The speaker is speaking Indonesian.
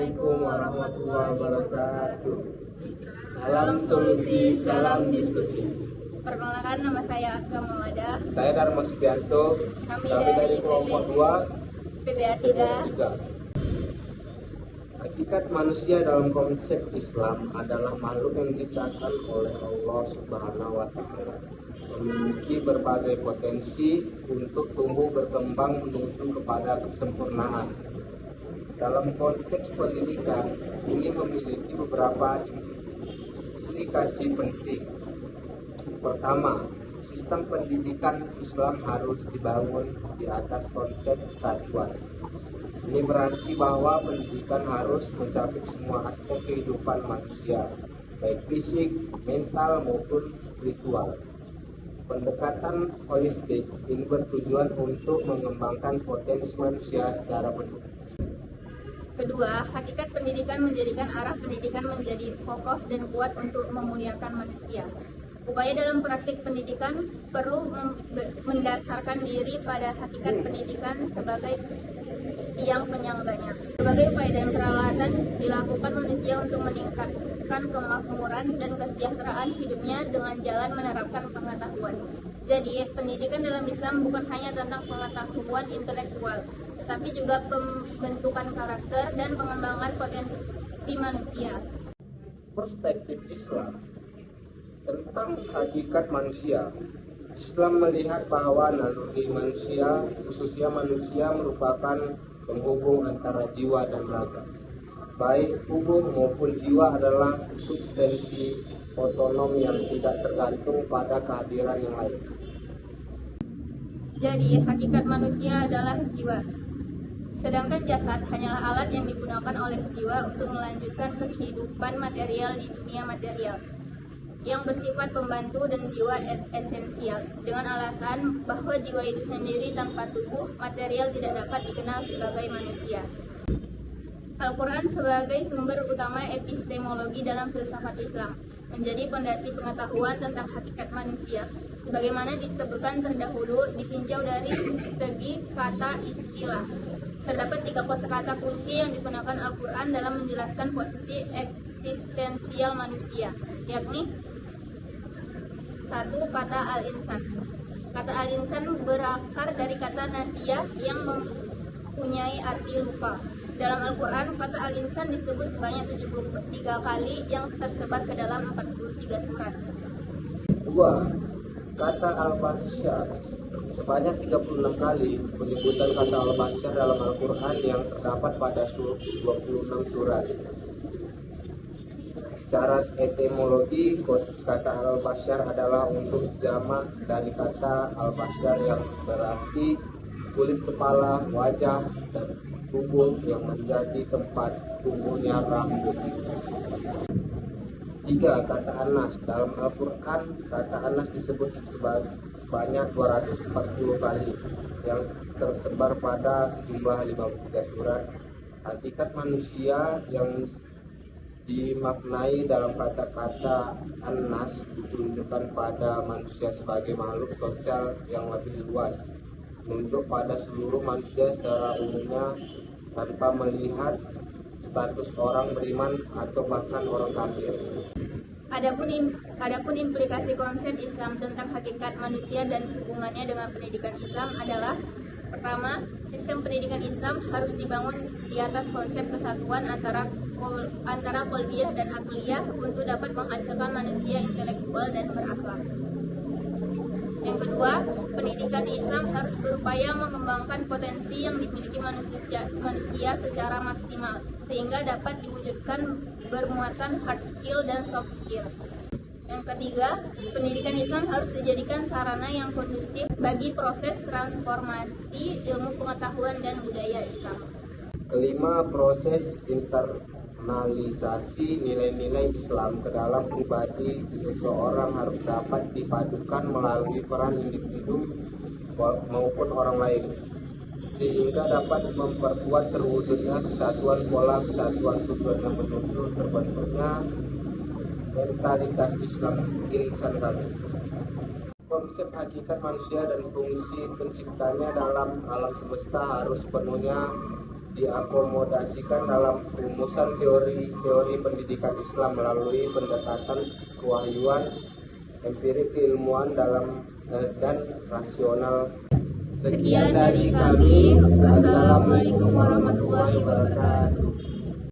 Assalamualaikum warahmatullahi wabarakatuh. Salam solusi, salam diskusi. Perkenalkan, nama saya Afra Mawadah. Saya Dharma Subianto. Kami dari kelompok 2 PBA 3. Hakikat manusia dalam konsep Islam adalah makhluk yang diciptakan oleh Allah Subhanahu wa Ta'ala, memiliki berbagai potensi untuk tumbuh berkembang menuju kepada kesempurnaan. Dalam konteks pendidikan, ini memiliki beberapa implikasi penting. Pertama, sistem pendidikan Islam harus dibangun di atas konsep kesatuan. Ini berarti bahwa pendidikan harus mencakup semua aspek kehidupan manusia, baik fisik, mental, maupun spiritual. Pendekatan holistik ini bertujuan untuk mengembangkan potensi manusia secara penuh. Kedua, hakikat pendidikan menjadikan arah pendidikan menjadi kokoh dan kuat untuk memuliakan manusia. Upaya dalam praktik pendidikan perlu mendasarkan diri pada hakikat pendidikan sebagai yang penyangganya. Berbagai upaya dan peralatan dilakukan manusia untuk meningkatkan kemakmuran dan kesejahteraan hidupnya dengan jalan menerapkan pengetahuan. Jadi, pendidikan dalam Islam bukan hanya tentang pengetahuan intelektual, tetapi juga pembentukan karakter dan pengembangan potensi manusia. Perspektif Islam tentang hakikat manusia. Islam melihat bahwa naluri manusia, khususnya manusia, merupakan penghubung antara jiwa dan raga. Baik tubuh maupun jiwa adalah substansi otonom yang tidak tergantung pada kehadiran yang lain. Jadi, hakikat manusia adalah jiwa. Sedangkan jasad hanyalah alat yang digunakan oleh jiwa untuk melanjutkan kehidupan material di dunia material, yang bersifat pembantu dan jiwa esensial, dengan alasan bahwa jiwa itu sendiri tanpa tubuh material tidak dapat dikenal sebagai manusia. Al-Quran sebagai sumber utama epistemologi dalam filsafat Islam menjadi fondasi pengetahuan tentang hakikat manusia. Sebagaimana disebutkan terdahulu, ditinjau dari segi kata istilah. Terdapat 3 kosakata kunci yang digunakan Al-Quran dalam menjelaskan posisi eksistensial manusia, yakni 1. Kata al-insan. Kata al-insan berakar dari kata nasiyah yang mempunyai arti lupa. Dalam Al-Quran, kata al-insan disebut sebanyak 73 kali yang tersebar ke dalam 43 surat. 2. Kata al-basyar. Sebanyak 36 kali penyebutan kata al-basyar dalam Al-Quran yang terdapat pada 26 surat. Secara etimologi, kata al-basyar adalah untuk jamak dari kata al-basyar yang berarti kulit kepala, wajah, dan tubuh yang menjadi tempat tumbuhnya rambut. 3. Kata anas. Dalam Al-Quran, kata anas disebut sebanyak 240 kali yang tersebar pada sejumlah 53 surat. Hakikat manusia yang dimaknai dalam kata-kata anas ditunjukkan pada manusia sebagai makhluk sosial yang lebih luas, menunjuk pada seluruh manusia secara umumnya tanpa melihat status orang beriman atau bahkan orang kafir. Adapun implikasi konsep Islam tentang hakikat manusia dan hubungannya dengan pendidikan Islam adalah: pertama, sistem pendidikan Islam harus dibangun di atas konsep kesatuan antara qalbiyah dan akliyah untuk dapat menghasilkan manusia intelektual dan berakhlak. Yang kedua, pendidikan Islam harus berupaya mengembangkan potensi yang dimiliki manusia secara maksimal, sehingga dapat diwujudkan bermuatan hard skill dan soft skill. Yang ketiga, pendidikan Islam harus dijadikan sarana yang kondusif bagi proses transformasi ilmu pengetahuan dan budaya Islam. Kelima, proses internalisasi nilai-nilai Islam ke dalam pribadi seseorang harus dapat dipadukan melalui peran individu maupun orang lain, sehingga dapat memperkuat terwujudnya kesatuan pola kesatuan tujuan yang menuju terbentuknya mentalitas Islam insan kami. Konsep hakikat manusia dan fungsi penciptanya dalam alam semesta harus sepenuhnya diakomodasikan dalam rumusan teori-teori pendidikan Islam melalui pendekatan kewahyuan, empirik, keilmuan dan rasional. Sekian dari kami. Wassalamualaikum warahmatullahi wabarakatuh.